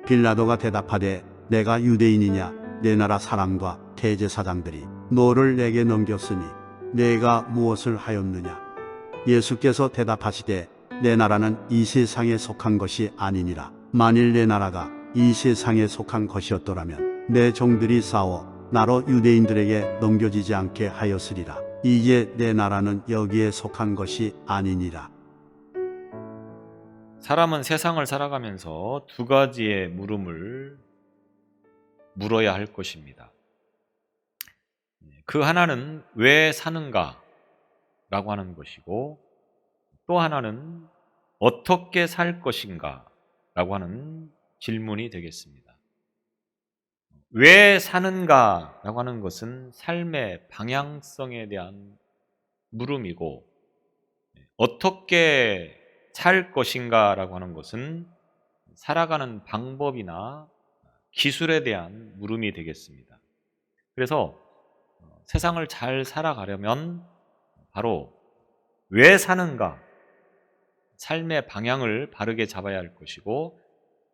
빌라도가 대답하되 내가 유대인이냐? 내 나라 사람과 대제사장들이 너를 내게 넘겼으니 내가 무엇을 하였느냐? 예수께서 대답하시되 내 나라는 이 세상에 속한 것이 아니니라. 만일 내 나라가 이 세상에 속한 것이었더라면 내 종들이 싸워 나로 유대인들에게 넘겨지지 않게 하였으리라. 이제 내 나라는 여기에 속한 것이 아니니라. 사람은 세상을 살아가면서 두 가지의 물음을 물어야 할 것입니다. 그 하나는 왜 사는가 라고 하는 것이고, 또 하나는 어떻게 살 것인가 라고 하는 질문이 되겠습니다. 왜 사는가 라고 하는 것은 삶의 방향성에 대한 물음이고, 어떻게 살 것인가 라고 하는 것은 살아가는 방법이나 기술에 대한 물음이 되겠습니다. 그래서 세상을 잘 살아가려면 바로 왜 사는가, 삶의 방향을 바르게 잡아야 할 것이고,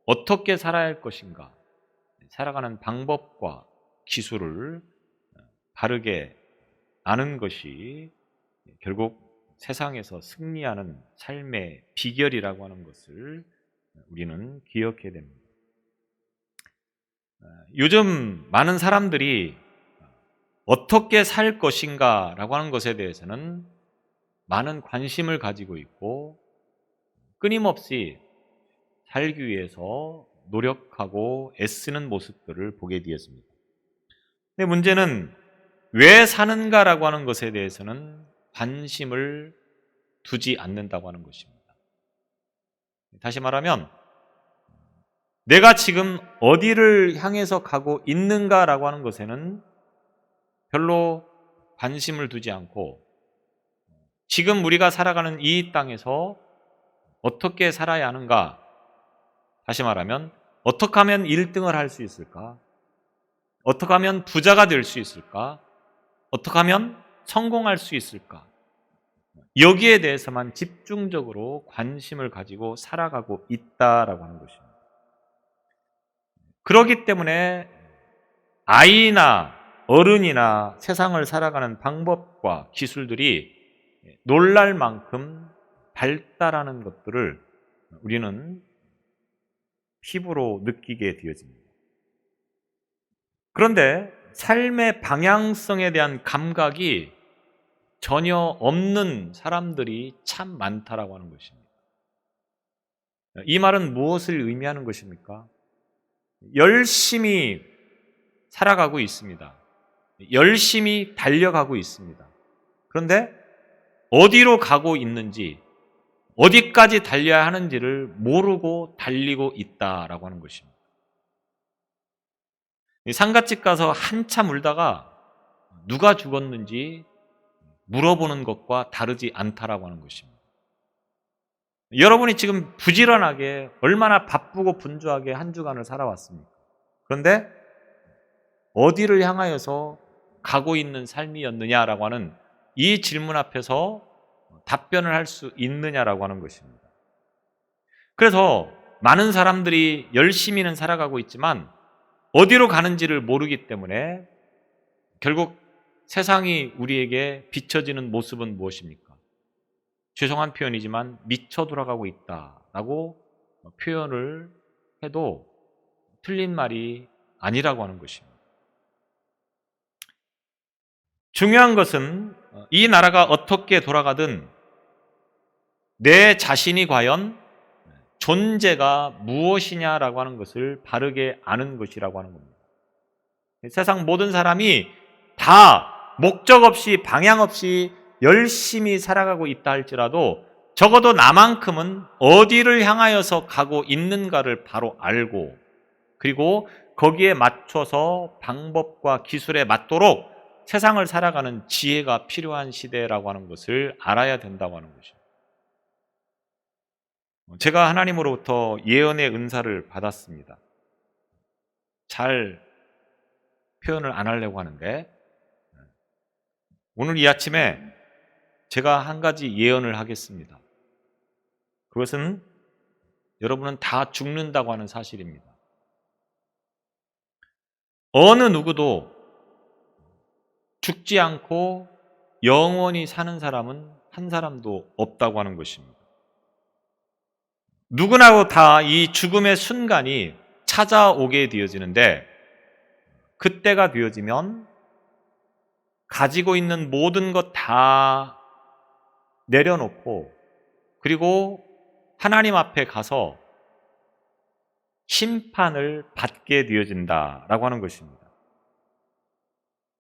어떻게 살아야 할 것인가, 살아가는 방법과 기술을 바르게 아는 것이 결국 세상에서 승리하는 삶의 비결이라고 하는 것을 우리는 기억해야 됩니다. 요즘 많은 사람들이 어떻게 살 것인가 라고 하는 것에 대해서는 많은 관심을 가지고 있고, 끊임없이 살기 위해서 노력하고 애쓰는 모습들을 보게 되었습니다. 근데 문제는 왜 사는가라고 하는 것에 대해서는 관심을 두지 않는다고 하는 것입니다. 다시 말하면 내가 지금 어디를 향해서 가고 있는가라고 하는 것에는 별로 관심을 두지 않고, 지금 우리가 살아가는 이 땅에서 어떻게 살아야 하는가, 다시 말하면 어떻게 하면 1등을 할 수 있을까, 어떻게 하면 부자가 될 수 있을까, 어떻게 하면 성공할 수 있을까, 여기에 대해서만 집중적으로 관심을 가지고 살아가고 있다라고 하는 것입니다. 그렇기 때문에 아이나 어른이나 세상을 살아가는 방법과 기술들이 놀랄 만큼 발달하는 것들을 우리는 피부로 느끼게 되어집니다. 그런데 삶의 방향성에 대한 감각이 전혀 없는 사람들이 참 많다라고 하는 것입니다. 이 말은 무엇을 의미하는 것입니까? 열심히 살아가고 있습니다. 열심히 달려가고 있습니다. 그런데 어디로 가고 있는지, 어디까지 달려야 하는지를 모르고 달리고 있다라고 하는 것입니다. 상갓집 가서 한참 울다가 누가 죽었는지 물어보는 것과 다르지 않다라고 하는 것입니다. 여러분이 지금 부지런하게 얼마나 바쁘고 분주하게 한 주간을 살아왔습니까? 그런데 어디를 향하여서 가고 있는 삶이었느냐라고 하는 이 질문 앞에서 답변을 할 수 있느냐라고 하는 것입니다. 그래서 많은 사람들이 열심히는 살아가고 있지만 어디로 가는지를 모르기 때문에 결국 세상이 우리에게 비춰지는 모습은 무엇입니까? 죄송한 표현이지만 미쳐 돌아가고 있다라고 표현을 해도 틀린 말이 아니라고 하는 것입니다. 중요한 것은 이 나라가 어떻게 돌아가든 내 자신이 과연 존재가 무엇이냐라고 하는 것을 바르게 아는 것이라고 하는 겁니다. 세상 모든 사람이 다 목적 없이 방향 없이 열심히 살아가고 있다 할지라도 적어도 나만큼은 어디를 향하여서 가고 있는가를 바로 알고, 그리고 거기에 맞춰서 방법과 기술에 맞도록 세상을 살아가는 지혜가 필요한 시대라고 하는 것을 알아야 된다고 하는 것입니다. 제가 하나님으로부터 예언의 은사를 받았습니다. 잘 표현을 안 하려고 하는데, 오늘 이 아침에 제가 한 가지 예언을 하겠습니다. 그것은 여러분은 다 죽는다고 하는 사실입니다. 어느 누구도 죽지 않고 영원히 사는 사람은 한 사람도 없다고 하는 것입니다. 누구나 다 이 죽음의 순간이 찾아오게 되어지는데, 그때가 되어지면 가지고 있는 모든 것 다 내려놓고, 그리고 하나님 앞에 가서 심판을 받게 되어진다라고 하는 것입니다.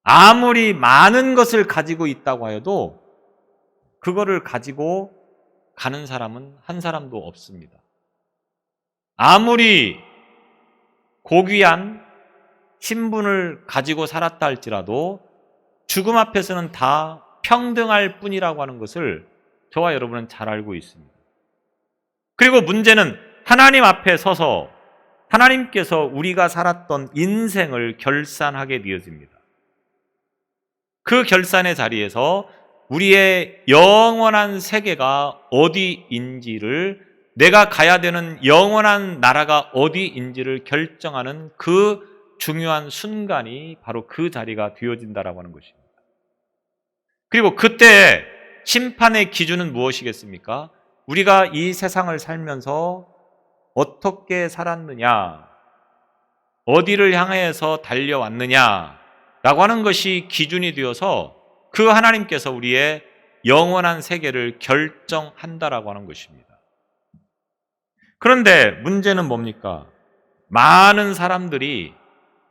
아무리 많은 것을 가지고 있다고 하여도 그거를 가지고 가는 사람은 한 사람도 없습니다. 아무리 고귀한 신분을 가지고 살았다 할지라도 죽음 앞에서는 다 평등할 뿐이라고 하는 것을 저와 여러분은 잘 알고 있습니다. 그리고 문제는 하나님 앞에 서서 하나님께서 우리가 살았던 인생을 결산하게 되어집니다. 그 결산의 자리에서 우리의 영원한 세계가 어디인지를, 내가 가야 되는 영원한 나라가 어디인지를 결정하는 그 중요한 순간이 바로 그 자리가 되어진다라고 하는 것입니다. 그리고 그때 심판의 기준은 무엇이겠습니까? 우리가 이 세상을 살면서 어떻게 살았느냐, 어디를 향해서 달려왔느냐라고 하는 것이 기준이 되어서 그 하나님께서 우리의 영원한 세계를 결정한다라고 하는 것입니다. 그런데 문제는 뭡니까? 많은 사람들이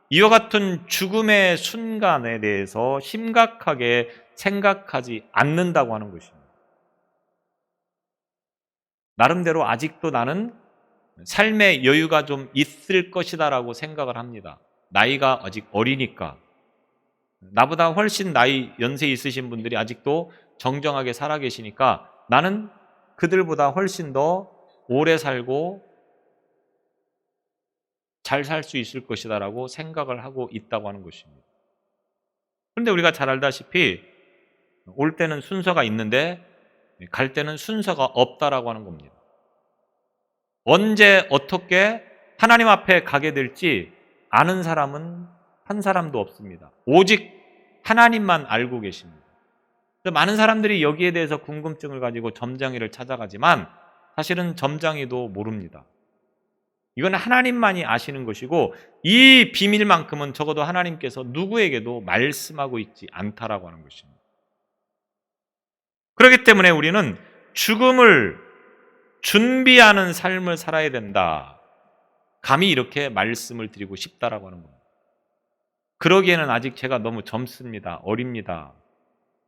이와 같은 죽음의 순간에 대해서 심각하게 생각하지 않는다고 하는 것입니다. 나름대로 아직도 나는 삶의 여유가 좀 있을 것이다라고 생각을 합니다. 나이가 아직 어리니까. 나보다 훨씬 연세 있으신 분들이 아직도 정정하게 살아계시니까 나는 그들보다 훨씬 더 오래 살고 잘 살 수 있을 것이다라고 생각을 하고 있다고 하는 것입니다. 그런데 우리가 잘 알다시피 올 때는 순서가 있는데 갈 때는 순서가 없다라고 하는 겁니다. 언제 어떻게 하나님 앞에 가게 될지 아는 사람은 한 사람도 없습니다. 오직 하나님만 알고 계십니다. 많은 사람들이 여기에 대해서 궁금증을 가지고 점장이를 찾아가지만 사실은 점장이도 모릅니다. 이건 하나님만이 아시는 것이고, 이 비밀만큼은 적어도 하나님께서 누구에게도 말씀하고 있지 않다라고 하는 것입니다. 그렇기 때문에 우리는 죽음을 준비하는 삶을 살아야 된다. 감히 이렇게 말씀을 드리고 싶다라고 하는 겁니다. 그러기에는 아직 제가 너무 젊습니다. 어립니다.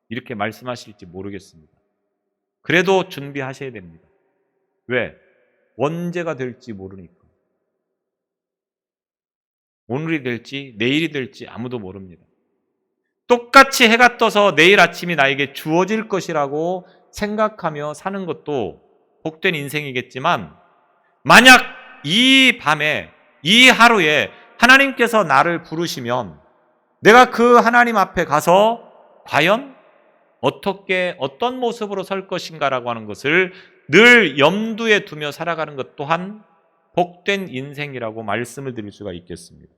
이렇게 말씀하실지 모르겠습니다. 그래도 준비하셔야 됩니다. 왜? 언제가 될지 모르니까. 오늘이 될지 내일이 될지 아무도 모릅니다. 똑같이 해가 떠서 내일 아침이 나에게 주어질 것이라고 생각하며 사는 것도 복된 인생이겠지만, 만약 이 밤에, 이 하루에 하나님께서 나를 부르시면 내가 그 하나님 앞에 가서 과연 어떻게, 어떤 모습으로 설 것인가라고 하는 것을 늘 염두에 두며 살아가는 것 또한 복된 인생이라고 말씀을 드릴 수가 있겠습니다.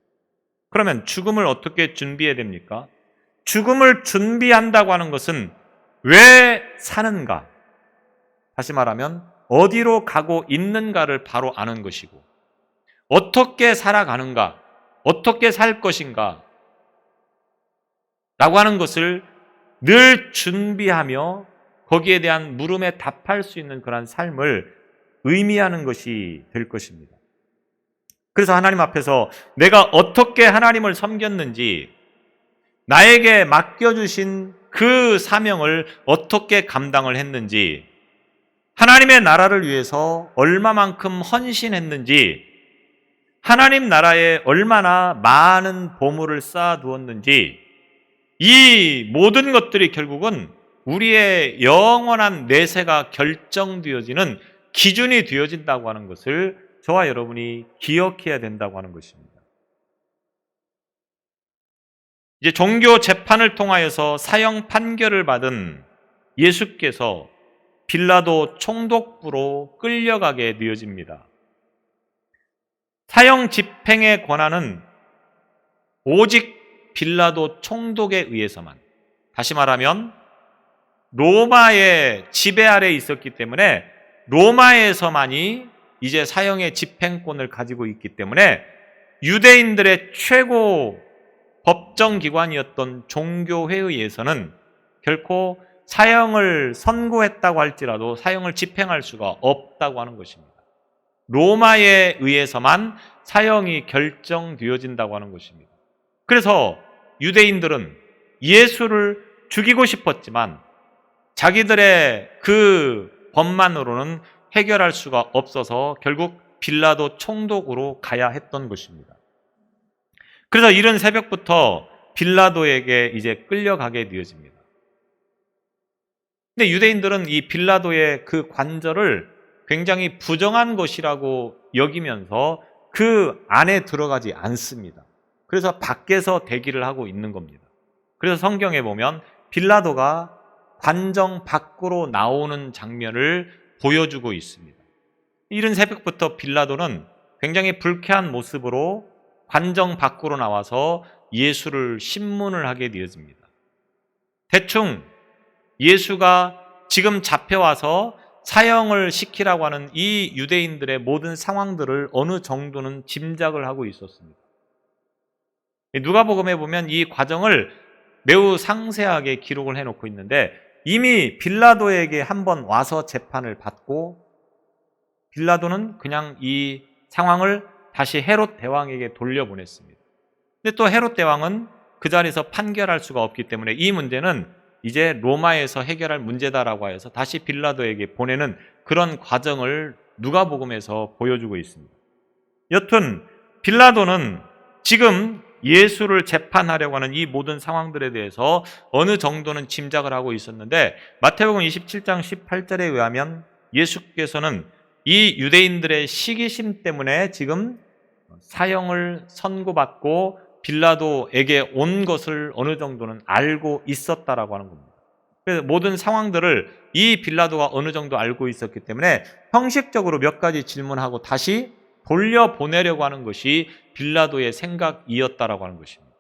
그러면 죽음을 어떻게 준비해야 됩니까? 죽음을 준비한다고 하는 것은 왜 사는가? 다시 말하면 어디로 가고 있는가를 바로 아는 것이고, 어떻게 살아가는가, 어떻게 살 것인가 라고 하는 것을 늘 준비하며 거기에 대한 물음에 답할 수 있는 그런 삶을 의미하는 것이 될 것입니다. 그래서 하나님 앞에서 내가 어떻게 하나님을 섬겼는지, 나에게 맡겨주신 그 사명을 어떻게 감당을 했는지, 하나님의 나라를 위해서 얼마만큼 헌신했는지, 하나님 나라에 얼마나 많은 보물을 쌓아두었는지, 이 모든 것들이 결국은 우리의 영원한 내세가 결정되어지는 기준이 되어진다고 하는 것을 저와 여러분이 기억해야 된다고 하는 것입니다. 이제 종교 재판을 통하여서 사형 판결을 받은 예수께서 빌라도 총독부로 끌려가게 되어집니다. 사형 집행의 권한은 오직 빌라도 총독에 의해서만, 다시 말하면 로마의 지배 아래에 있었기 때문에 로마에서만이 이제 사형의 집행권을 가지고 있기 때문에 유대인들의 최고 법정기관이었던 종교회의에서는 결코 사형을 선고했다고 할지라도 사형을 집행할 수가 없다고 하는 것입니다. 로마에 의해서만 사형이 결정되어진다고 하는 것입니다. 그래서 유대인들은 예수를 죽이고 싶었지만 자기들의 그 법만으로는 해결할 수가 없어서 결국 빌라도 총독으로 가야 했던 것입니다. 그래서 이른 새벽부터 빌라도에게 이제 끌려가게 되어집니다. 근데 유대인들은 이 빌라도의 그 관절을 굉장히 부정한 것이라고 여기면서 그 안에 들어가지 않습니다. 그래서 밖에서 대기를 하고 있는 겁니다. 그래서 성경에 보면 빌라도가 관정 밖으로 나오는 장면을 보여주고 있습니다. 이른 새벽부터 빌라도는 굉장히 불쾌한 모습으로 관정 밖으로 나와서 예수를 신문을 하게 되어집니다. 대충 예수가 지금 잡혀와서 사형을 시키라고 하는 이 유대인들의 모든 상황들을 어느 정도는 짐작을 하고 있었습니다. 누가복음에 보면 이 과정을 매우 상세하게 기록을 해놓고 있는데 이미 빌라도에게 한번 와서 재판을 받고 빌라도는 그냥 이 상황을 다시 헤롯 대왕에게 돌려보냈습니다. 근데 또 헤롯 대왕은 그 자리에서 판결할 수가 없기 때문에 이 문제는 이제 로마에서 해결할 문제다라고 해서 다시 빌라도에게 보내는 그런 과정을 누가복음에서 보여주고 있습니다. 여튼 빌라도는 지금 예수를 재판하려고 하는 이 모든 상황들에 대해서 어느 정도는 짐작을 하고 있었는데 마태복음 27장 18절에 의하면 예수께서는 이 유대인들의 시기심 때문에 지금 사형을 선고받고 빌라도에게 온 것을 어느 정도는 알고 있었다라고 하는 겁니다. 그래서 모든 상황들을 이 빌라도가 어느 정도 알고 있었기 때문에 형식적으로 몇 가지 질문하고 다시 돌려보내려고 하는 것이 빌라도의 생각이었다라고 하는 것입니다.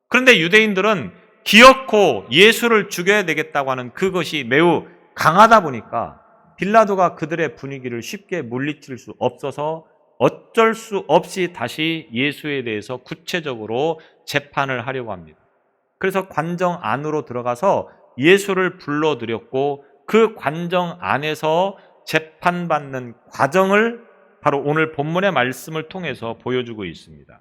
그런데 유대인들은 기어코 예수를 죽여야 되겠다고 하는 그것이 매우 강하다 보니까 빌라도가 그들의 분위기를 쉽게 물리칠 수 없어서 어쩔 수 없이 다시 예수에 대해서 구체적으로 재판을 하려고 합니다. 그래서 관정 안으로 들어가서 예수를 불러들였고 그 관정 안에서 재판받는 과정을 바로 오늘 본문의 말씀을 통해서 보여주고 있습니다.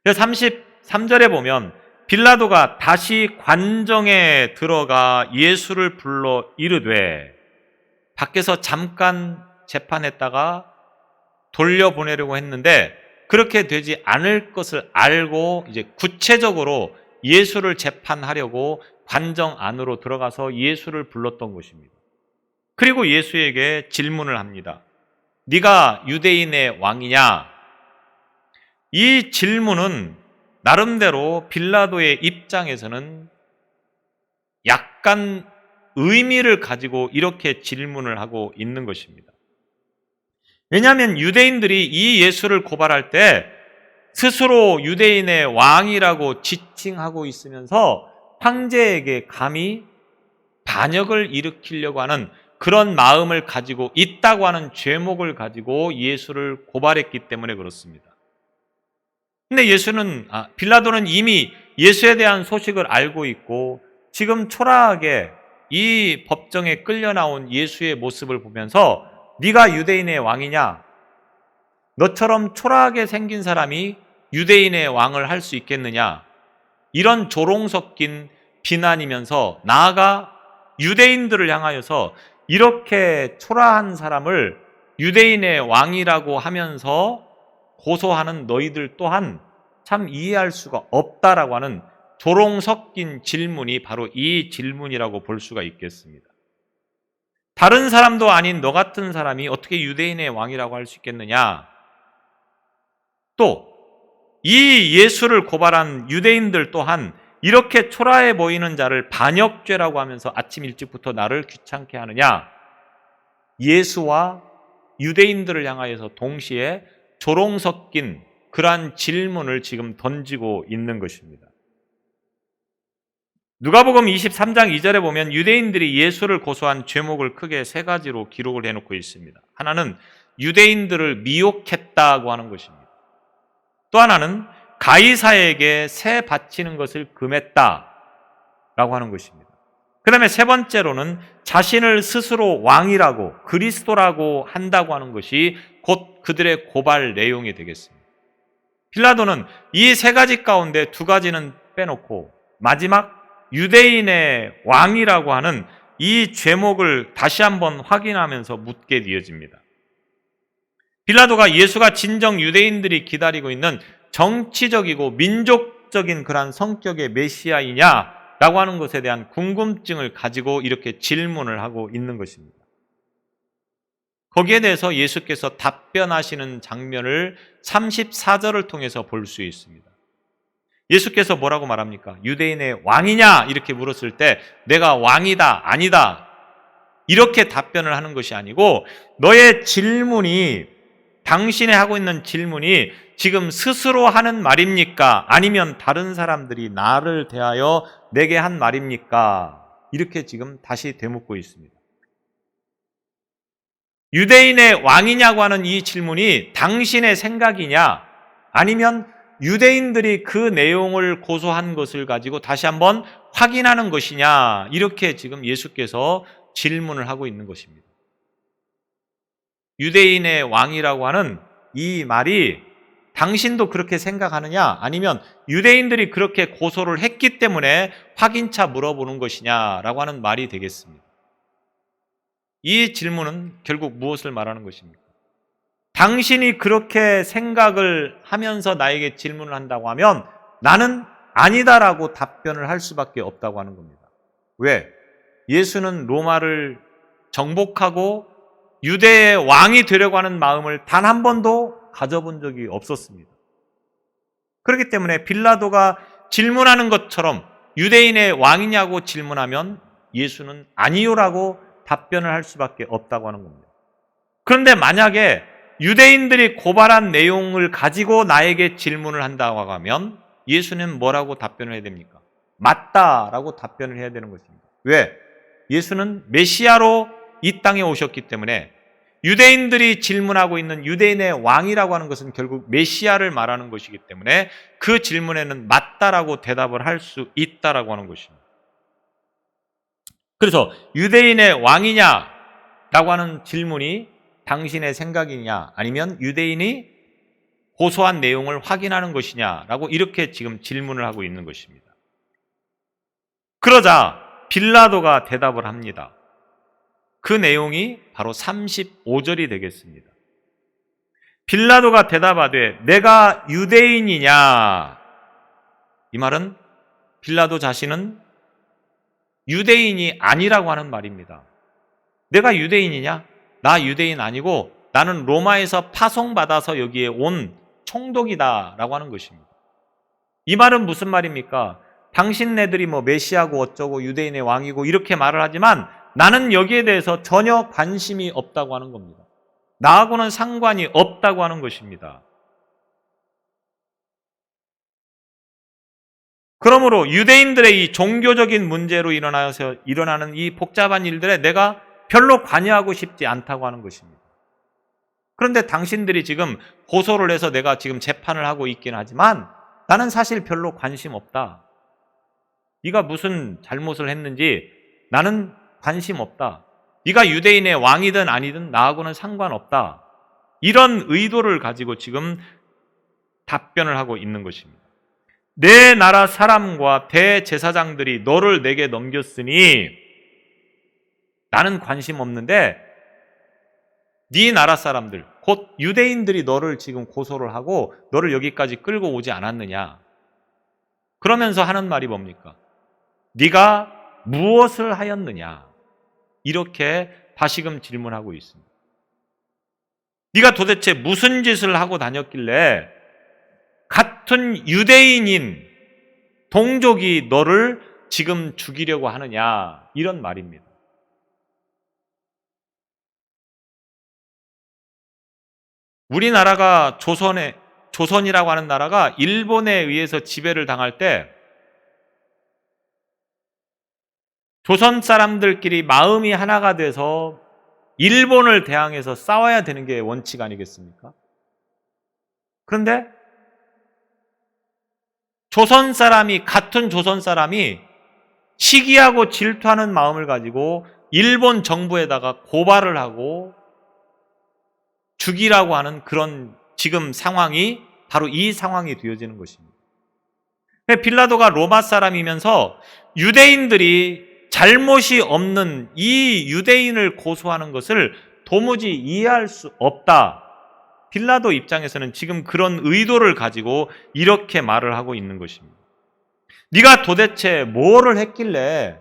33절에 보면 빌라도가 다시 관정에 들어가 예수를 불러 이르되, 밖에서 잠깐 재판했다가 돌려보내려고 했는데 그렇게 되지 않을 것을 알고 이제 구체적으로 예수를 재판하려고 관정 안으로 들어가서 예수를 불렀던 것입니다. 그리고 예수에게 질문을 합니다. 네가 유대인의 왕이냐? 이 질문은 나름대로 빌라도의 입장에서는 약간 의미를 가지고 이렇게 질문을 하고 있는 것입니다. 왜냐하면 유대인들이 이 예수를 고발할 때 스스로 유대인의 왕이라고 지칭하고 있으면서 황제에게 감히 반역을 일으키려고 하는 그런 마음을 가지고 있다고 하는 죄목을 가지고 예수를 고발했기 때문에 그렇습니다. 근데 빌라도는 이미 예수에 대한 소식을 알고 있고 지금 초라하게 이 법정에 끌려 나온 예수의 모습을 보면서 네가 유대인의 왕이냐? 너처럼 초라하게 생긴 사람이 유대인의 왕을 할 수 있겠느냐? 이런 조롱 섞인 비난이면서 나아가 유대인들을 향하여서 이렇게 초라한 사람을 유대인의 왕이라고 하면서 고소하는 너희들 또한 참 이해할 수가 없다라고 하는 조롱 섞인 질문이 바로 이 질문이라고 볼 수가 있겠습니다. 다른 사람도 아닌 너 같은 사람이 어떻게 유대인의 왕이라고 할 수 있겠느냐? 또 이 예수를 고발한 유대인들 또한 이렇게 초라해 보이는 자를 반역죄라고 하면서 아침 일찍부터 나를 귀찮게 하느냐? 예수와 유대인들을 향하여서 동시에 조롱 섞인 그러한 질문을 지금 던지고 있는 것입니다. 누가복음 23장 2절에 보면 유대인들이 예수를 고소한 죄목을 크게 세 가지로 기록을 해놓고 있습니다. 하나는 유대인들을 미혹했다고 하는 것입니다. 또 하나는 가이사에게 세 바치는 것을 금했다라고 하는 것입니다. 그 다음에 세 번째로는 자신을 스스로 왕이라고 그리스도라고 한다고 하는 것이 곧 그들의 고발 내용이 되겠습니다. 빌라도는 이 세 가지 가운데 두 가지는 빼놓고 마지막 유대인의 왕이라고 하는 이 죄목을 다시 한번 확인하면서 묻게 되어집니다. 빌라도가 예수가 진정 유대인들이 기다리고 있는 정치적이고 민족적인 그러한 성격의 메시아이냐라고 하는 것에 대한 궁금증을 가지고 이렇게 질문을 하고 있는 것입니다. 거기에 대해서 예수께서 답변하시는 장면을 34절을 통해서 볼 수 있습니다. 예수께서 뭐라고 말합니까? 유대인의 왕이냐? 이렇게 물었을 때 내가 왕이다, 아니다 이렇게 답변을 하는 것이 아니고 너의 질문이, 당신이 하고 있는 질문이 지금 스스로 하는 말입니까? 아니면 다른 사람들이 나를 대하여 내게 한 말입니까? 이렇게 지금 다시 되묻고 있습니다. 유대인의 왕이냐고 하는 이 질문이 당신의 생각이냐? 아니면 유대인들이 그 내용을 고소한 것을 가지고 다시 한번 확인하는 것이냐? 이렇게 지금 예수께서 질문을 하고 있는 것입니다. 유대인의 왕이라고 하는 이 말이 당신도 그렇게 생각하느냐? 아니면 유대인들이 그렇게 고소를 했기 때문에 확인차 물어보는 것이냐라고 하는 말이 되겠습니다. 이 질문은 결국 무엇을 말하는 것입니까? 당신이 그렇게 생각을 하면서 나에게 질문을 한다고 하면 나는 아니다라고 답변을 할 수밖에 없다고 하는 겁니다. 왜? 예수는 로마를 정복하고 유대의 왕이 되려고 하는 마음을 단 한 번도 가져본 적이 없었습니다. 그렇기 때문에 빌라도가 질문하는 것처럼 유대인의 왕이냐고 질문하면 예수는 아니요라고 답변을 할 수밖에 없다고 하는 겁니다. 그런데 만약에 유대인들이 고발한 내용을 가지고 나에게 질문을 한다고 하면 예수는 뭐라고 답변을 해야 됩니까? 맞다라고 답변을 해야 되는 것입니다. 왜? 예수는 메시아로 이 땅에 오셨기 때문에 유대인들이 질문하고 있는 유대인의 왕이라고 하는 것은 결국 메시아를 말하는 것이기 때문에 그 질문에는 맞다라고 대답을 할 수 있다라고 하는 것입니다. 그래서 유대인의 왕이냐라고 하는 질문이 당신의 생각이냐 아니면 유대인이 고소한 내용을 확인하는 것이냐라고 이렇게 지금 질문을 하고 있는 것입니다. 그러자 빌라도가 대답을 합니다. 그 내용이 바로 35절이 되겠습니다. 빌라도가 대답하되 내가 유대인이냐? 이 말은 빌라도 자신은 유대인이 아니라고 하는 말입니다. 내가 유대인이냐? 나 유대인 아니고 나는 로마에서 파송받아서 여기에 온 총독이다라고 하는 것입니다. 이 말은 무슨 말입니까? 당신네들이 뭐 메시아고 어쩌고 유대인의 왕이고 이렇게 말을 하지만 나는 여기에 대해서 전혀 관심이 없다고 하는 겁니다. 나하고는 상관이 없다고 하는 것입니다. 그러므로 유대인들의 이 종교적인 문제로 일어나는 이 복잡한 일들에 내가 별로 관여하고 싶지 않다고 하는 것입니다. 그런데 당신들이 지금 고소를 해서 내가 지금 재판을 하고 있긴 하지만 나는 사실 별로 관심 없다. 네가 무슨 잘못을 했는지 나는 관심 없다. 네가 유대인의 왕이든 아니든 나하고는 상관없다. 이런 의도를 가지고 지금 답변을 하고 있는 것입니다. 내 나라 사람과 대제사장들이 너를 내게 넘겼으니 나는 관심 없는데 네 나라 사람들, 곧 유대인들이 너를 지금 고소를 하고 너를 여기까지 끌고 오지 않았느냐. 그러면서 하는 말이 뭡니까? 네가 무엇을 하였느냐. 이렇게 다시금 질문하고 있습니다. 네가 도대체 무슨 짓을 하고 다녔길래 같은 유대인인 동족이 너를 지금 죽이려고 하느냐. 이런 말입니다. 우리나라가 조선이라고 하는 나라가 일본에 의해서 지배를 당할 때 조선 사람들끼리 마음이 하나가 돼서 일본을 대항해서 싸워야 되는 게 원칙 아니겠습니까? 그런데 같은 조선 사람이 시기하고 질투하는 마음을 가지고 일본 정부에다가 고발을 하고 죽이라고 하는 그런 지금 상황이 바로 이 상황이 되어지는 것입니다. 빌라도가 로마 사람이면서 유대인들이 잘못이 없는 이 유대인을 고소하는 것을 도무지 이해할 수 없다. 빌라도 입장에서는 지금 그런 의도를 가지고 이렇게 말을 하고 있는 것입니다. 네가 도대체 뭐를 했길래,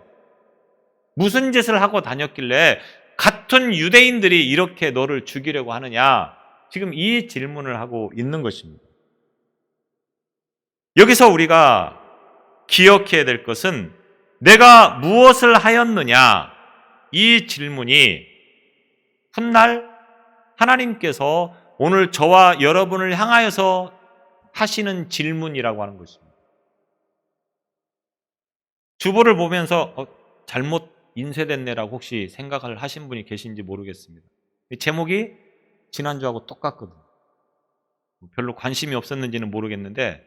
무슨 짓을 하고 다녔길래 같은 유대인들이 이렇게 너를 죽이려고 하느냐? 지금 이 질문을 하고 있는 것입니다. 여기서 우리가 기억해야 될 것은 내가 무엇을 하였느냐? 이 질문이 훗날 하나님께서 오늘 저와 여러분을 향하여서 하시는 질문이라고 하는 것입니다. 주보를 보면서 잘못 인쇄됐네라고 혹시 생각을 하신 분이 계신지 모르겠습니다. 제목이 지난주하고 똑같거든요. 별로 관심이 없었는지는 모르겠는데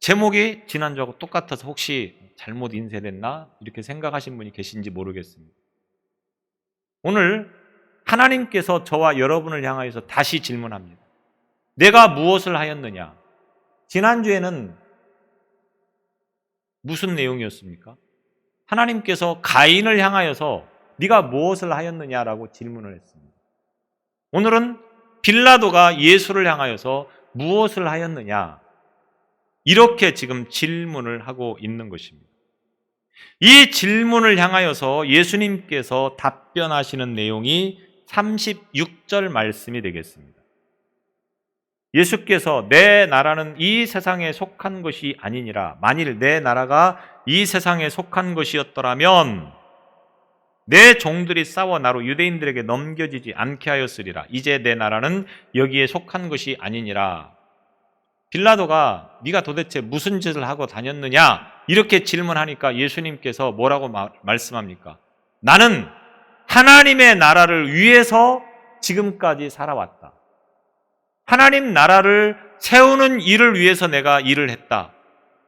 제목이 지난주하고 똑같아서 혹시 잘못 인쇄됐나? 이렇게 생각하신 분이 계신지 모르겠습니다. 오늘 하나님께서 저와 여러분을 향하여서 다시 질문합니다. 내가 무엇을 하였느냐? 지난주에는 무슨 내용이었습니까? 하나님께서 가인을 향하여서 네가 무엇을 하였느냐라고 질문을 했습니다. 오늘은 빌라도가 예수를 향하여서 무엇을 하였느냐? 이렇게 지금 질문을 하고 있는 것입니다. 이 질문을 향하여서 예수님께서 답변하시는 내용이 36절 말씀이 되겠습니다. 예수께서 내 나라는 이 세상에 속한 것이 아니니라. 만일 내 나라가 이 세상에 속한 것이었더라면 내 종들이 싸워 나로 유대인들에게 넘겨지지 않게 하였으리라. 이제 내 나라는 여기에 속한 것이 아니니라. 빌라도가 네가 도대체 무슨 짓을 하고 다녔느냐? 이렇게 질문하니까 예수님께서 뭐라고 말씀합니까? 나는 하나님의 나라를 위해서 지금까지 살아왔다. 하나님 나라를 세우는 일을 위해서 내가 일을 했다.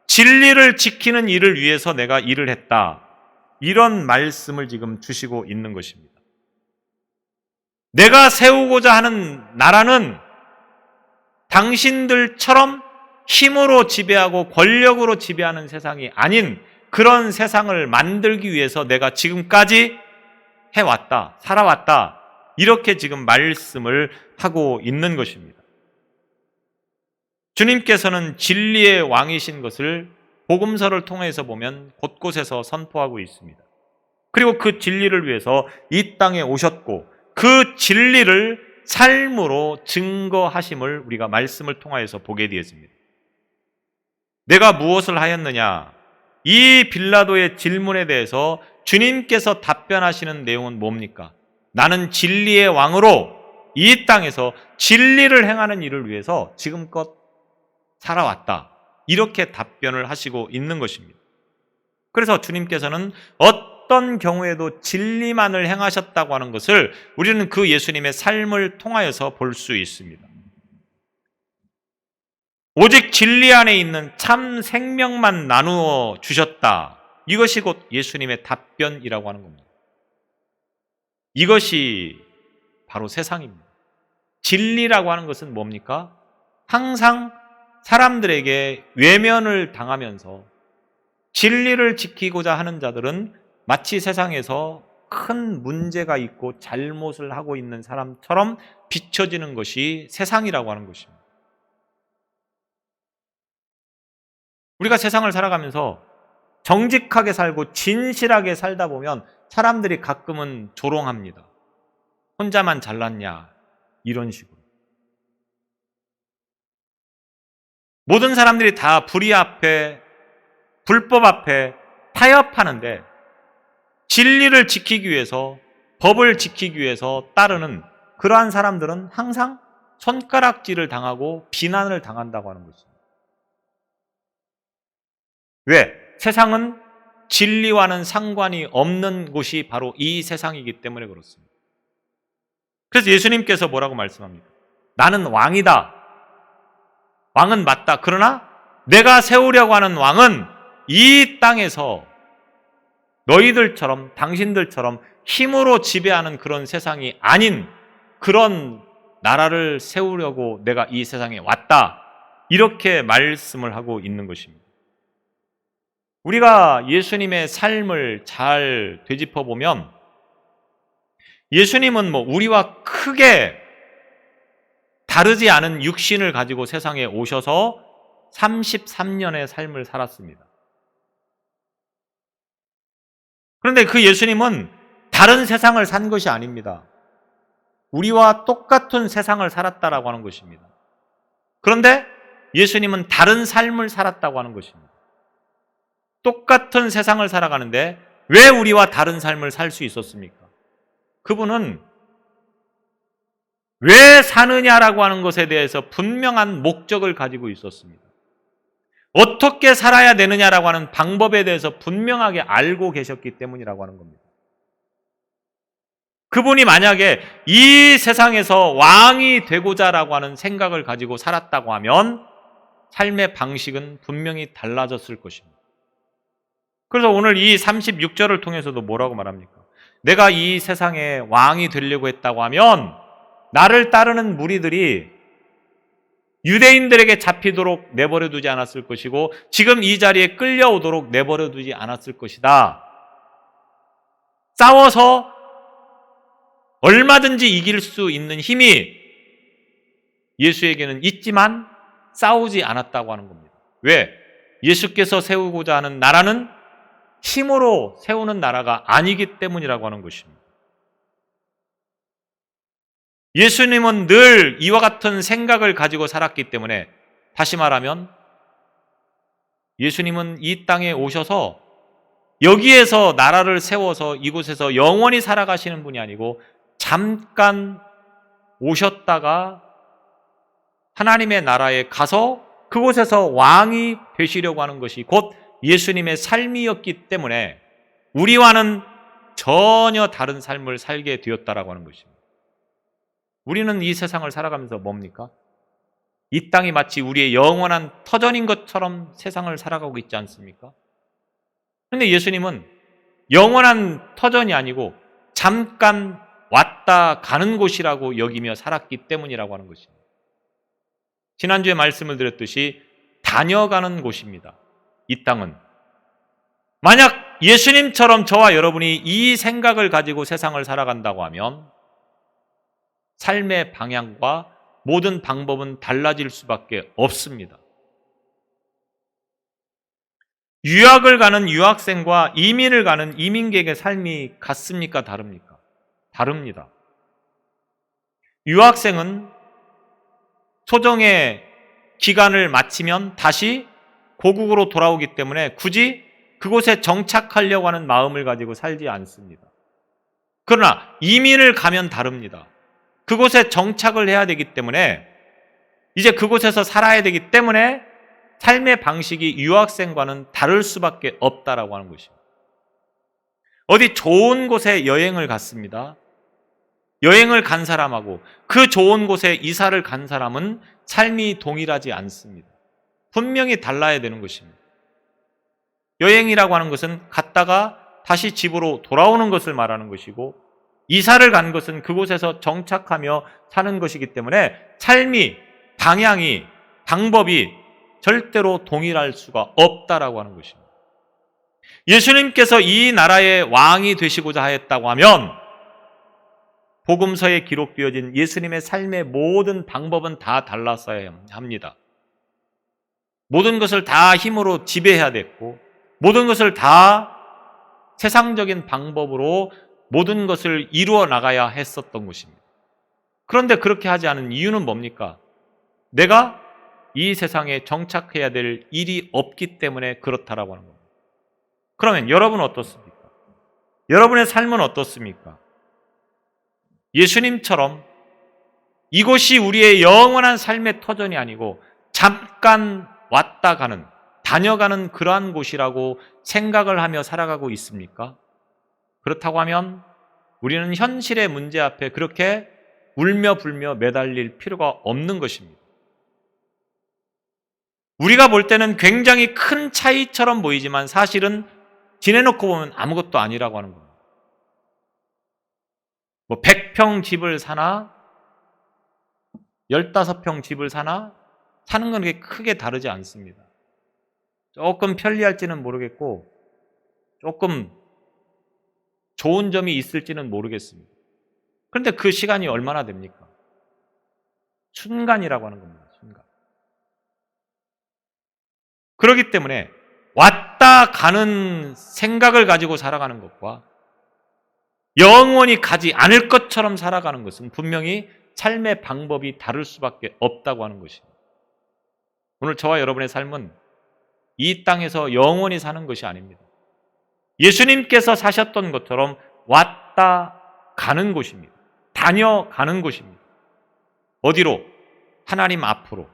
진리를 지키는 일을 위해서 내가 일을 했다. 이런 말씀을 지금 주시고 있는 것입니다. 내가 세우고자 하는 나라는 당신들처럼 힘으로 지배하고 권력으로 지배하는 세상이 아닌 그런 세상을 만들기 위해서 내가 지금까지 해왔다, 살아왔다. 이렇게 지금 말씀을 하고 있는 것입니다. 주님께서는 진리의 왕이신 것을 복음서를 통해서 보면 곳곳에서 선포하고 있습니다. 그리고 그 진리를 위해서 이 땅에 오셨고 그 진리를 삶으로 증거하심을 우리가 말씀을 통하여서 보게 되었습니다. 내가 무엇을 하였느냐? 이 빌라도의 질문에 대해서 주님께서 답변하시는 내용은 뭡니까? 나는 진리의 왕으로 이 땅에서 진리를 행하는 일을 위해서 지금껏 살아왔다. 이렇게 답변을 하시고 있는 것입니다. 그래서 주님께서는 어떤 경우에도 진리만을 행하셨다고 하는 것을 우리는 그 예수님의 삶을 통하여서 볼 수 있습니다. 오직 진리 안에 있는 참 생명만 나누어 주셨다. 이것이 곧 예수님의 답변이라고 하는 겁니다. 이것이 바로 세상입니다. 진리라고 하는 것은 뭡니까? 항상 사람들에게 외면을 당하면서 진리를 지키고자 하는 자들은 마치 세상에서 큰 문제가 있고 잘못을 하고 있는 사람처럼 비춰지는 것이 세상이라고 하는 것입니다. 우리가 세상을 살아가면서 정직하게 살고 진실하게 살다 보면 사람들이 가끔은 조롱합니다. 혼자만 잘났냐? 이런 식으로. 모든 사람들이 다 불의 앞에, 불법 앞에 타협하는데 진리를 지키기 위해서, 법을 지키기 위해서 따르는 그러한 사람들은 항상 손가락질을 당하고 비난을 당한다고 하는 것입니다. 왜? 세상은 진리와는 상관이 없는 곳이 바로 이 세상이기 때문에 그렇습니다. 그래서 예수님께서 뭐라고 말씀합니까? 나는 왕이다. 왕은 맞다. 그러나 내가 세우려고 하는 왕은 이 땅에서 너희들처럼, 당신들처럼 힘으로 지배하는 그런 세상이 아닌 그런 나라를 세우려고 내가 이 세상에 왔다. 이렇게 말씀을 하고 있는 것입니다. 우리가 예수님의 삶을 잘 되짚어 보면 예수님은 우리와 크게 다르지 않은 육신을 가지고 세상에 오셔서 33년의 삶을 살았습니다. 그런데 그 예수님은 다른 세상을 산 것이 아닙니다. 우리와 똑같은 세상을 살았다라고 하는 것입니다. 그런데 예수님은 다른 삶을 살았다고 하는 것입니다. 똑같은 세상을 살아가는데 왜 우리와 다른 삶을 살 수 있었습니까? 그분은 왜 사느냐라고 하는 것에 대해서 분명한 목적을 가지고 있었습니다. 어떻게 살아야 되느냐라고 하는 방법에 대해서 분명하게 알고 계셨기 때문이라고 하는 겁니다. 그분이 만약에 이 세상에서 왕이 되고자라고 하는 생각을 가지고 살았다고 하면 삶의 방식은 분명히 달라졌을 것입니다. 그래서 오늘 이 36절을 통해서도 뭐라고 말합니까? 내가 이 세상에 왕이 되려고 했다고 하면 나를 따르는 무리들이 유대인들에게 잡히도록 내버려 두지 않았을 것이고 지금 이 자리에 끌려오도록 내버려 두지 않았을 것이다. 싸워서 얼마든지 이길 수 있는 힘이 예수에게는 있지만 싸우지 않았다고 하는 겁니다. 왜? 예수께서 세우고자 하는 나라는 힘으로 세우는 나라가 아니기 때문이라고 하는 것입니다. 예수님은 늘 이와 같은 생각을 가지고 살았기 때문에 다시 말하면 예수님은 이 땅에 오셔서 여기에서 나라를 세워서 이곳에서 영원히 살아가시는 분이 아니고 잠깐 오셨다가 하나님의 나라에 가서 그곳에서 왕이 되시려고 하는 것이 곧 예수님의 삶이었기 때문에 우리와는 전혀 다른 삶을 살게 되었다라고 하는 것입니다. 우리는 이 세상을 살아가면서 뭡니까? 이 땅이 마치 우리의 영원한 터전인 것처럼 세상을 살아가고 있지 않습니까? 그런데 예수님은 영원한 터전이 아니고 잠깐 왔다 가는 곳이라고 여기며 살았기 때문이라고 하는 것입니다. 지난주에 말씀을 드렸듯이 다녀가는 곳입니다. 이 땅은. 만약 예수님처럼 저와 여러분이 이 생각을 가지고 세상을 살아간다고 하면 삶의 방향과 모든 방법은 달라질 수밖에 없습니다. 유학을 가는 유학생과 이민을 가는 이민객의 삶이 같습니까? 다릅니까? 다릅니다. 유학생은 소정의 기간을 마치면 다시 고국으로 돌아오기 때문에 굳이 그곳에 정착하려고 하는 마음을 가지고 살지 않습니다. 그러나 이민을 가면 다릅니다. 그곳에 정착을 해야 되기 때문에 이제 그곳에서 살아야 되기 때문에 삶의 방식이 유학생과는 다를 수밖에 없다라고 하는 것입니다. 어디 좋은 곳에 여행을 갔습니다. 여행을 간 사람하고 그 좋은 곳에 이사를 간 사람은 삶이 동일하지 않습니다. 분명히 달라야 되는 것입니다. 여행이라고 하는 것은 갔다가 다시 집으로 돌아오는 것을 말하는 것이고 이사를 간 것은 그곳에서 정착하며 사는 것이기 때문에 삶이, 방향이, 방법이 절대로 동일할 수가 없다라고 하는 것입니다. 예수님께서 이 나라의 왕이 되시고자 하였다고 하면 복음서에 기록되어진 예수님의 삶의 모든 방법은 다 달랐어야 합니다. 모든 것을 다 힘으로 지배해야 됐고 모든 것을 다 세상적인 방법으로 모든 것을 이루어 나가야 했었던 것입니다. 그런데 그렇게 하지 않은 이유는 뭡니까? 내가 이 세상에 정착해야 될 일이 없기 때문에 그렇다라고 하는 겁니다. 그러면 여러분은 어떻습니까? 여러분의 삶은 어떻습니까? 예수님처럼 이곳이 우리의 영원한 삶의 터전이 아니고 잠깐 왔다 가는, 다녀가는 그러한 곳이라고 생각을 하며 살아가고 있습니까? 그렇다고 하면 우리는 현실의 문제 앞에 그렇게 울며 불며 매달릴 필요가 없는 것입니다. 우리가 볼 때는 굉장히 큰 차이처럼 보이지만 사실은 지내놓고 보면 아무것도 아니라고 하는 겁니다. 100평 집을 사나 15평 집을 사나 사는 건 그렇게 크게 다르지 않습니다. 조금 편리할지는 모르겠고 조금 좋은 점이 있을지는 모르겠습니다. 그런데 그 시간이 얼마나 됩니까? 순간이라고 하는 겁니다. 순간. 그렇기 때문에 왔다 가는 생각을 가지고 살아가는 것과 영원히 가지 않을 것처럼 살아가는 것은 분명히 삶의 방법이 다를 수밖에 없다고 하는 것입니다. 오늘 저와 여러분의 삶은 이 땅에서 영원히 사는 것이 아닙니다. 예수님께서 사셨던 것처럼 왔다 가는 곳입니다. 다녀가는 곳입니다. 어디로? 하나님 앞으로.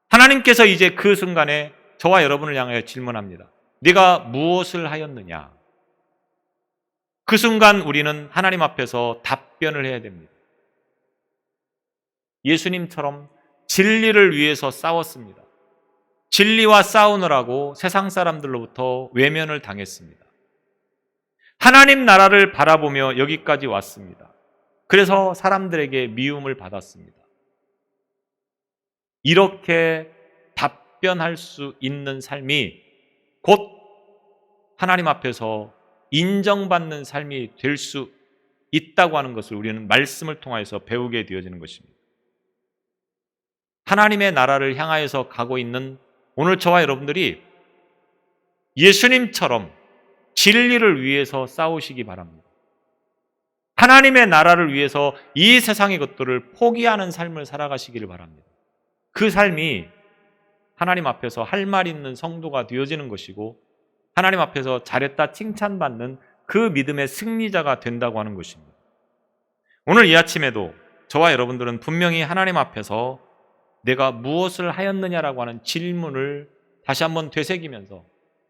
하나님께서 이제 그 순간에 저와 여러분을 향하여 질문합니다. 네가 무엇을 하였느냐? 그 순간 우리는 하나님 앞에서 답변을 해야 됩니다. 예수님처럼 진리를 위해서 싸웠습니다. 진리와 싸우느라고 세상 사람들로부터 외면을 당했습니다. 하나님 나라를 바라보며 여기까지 왔습니다. 그래서 사람들에게 미움을 받았습니다. 이렇게 답변할 수 있는 삶이 곧 하나님 앞에서 인정받는 삶이 될 수 있다고 하는 것을 우리는 말씀을 통해서 배우게 되어지는 것입니다. 하나님의 나라를 향하여서 가고 있는 오늘 저와 여러분들이 예수님처럼 진리를 위해서 싸우시기 바랍니다. 하나님의 나라를 위해서 이 세상의 것들을 포기하는 삶을 살아가시기를 바랍니다. 그 삶이 하나님 앞에서 할 말 있는 성도가 되어지는 것이고 하나님 앞에서 잘했다 칭찬받는 그 믿음의 승리자가 된다고 하는 것입니다. 오늘 이 아침에도 저와 여러분들은 분명히 하나님 앞에서 내가 무엇을 하였느냐라고 하는 질문을 다시 한번 되새기면서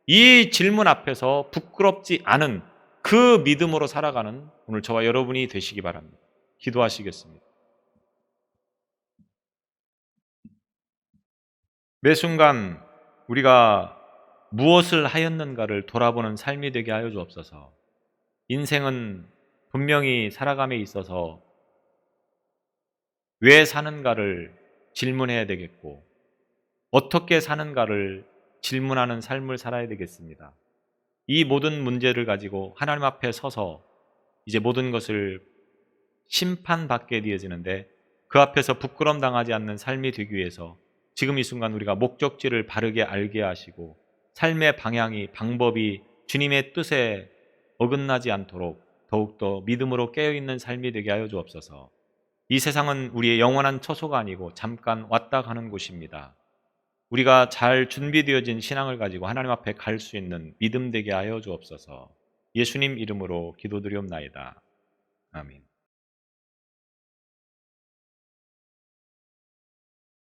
이 질문 앞에서 부끄럽지 않은 그 믿음으로 살아가는 오늘 저와 여러분이 되시기 바랍니다. 기도하시겠습니다. 매 순간 우리가 무엇을 하였는가를 돌아보는 삶이 되게 하여 주옵소서. 인생은 분명히 살아감에 있어서 왜 사는가를 질문해야 되겠고 어떻게 사는가를 질문하는 삶을 살아야 되겠습니다. 이 모든 문제를 가지고 하나님 앞에 서서 이제 모든 것을 심판받게 되어지는데 그 앞에서 부끄럼 당하지 않는 삶이 되기 위해서 지금 이 순간 우리가 목적지를 바르게 알게 하시고 삶의 방법이 주님의 뜻에 어긋나지 않도록 더욱더 믿음으로 깨어있는 삶이 되게 하여 주옵소서. 이 세상은 우리의 영원한 처소가 아니고 잠깐 왔다 가는 곳입니다. 우리가 잘 준비되어진 신앙을 가지고 하나님 앞에 갈 수 있는 믿음 되게 하여 주옵소서. 예수님 이름으로 기도드리옵나이다. 아멘.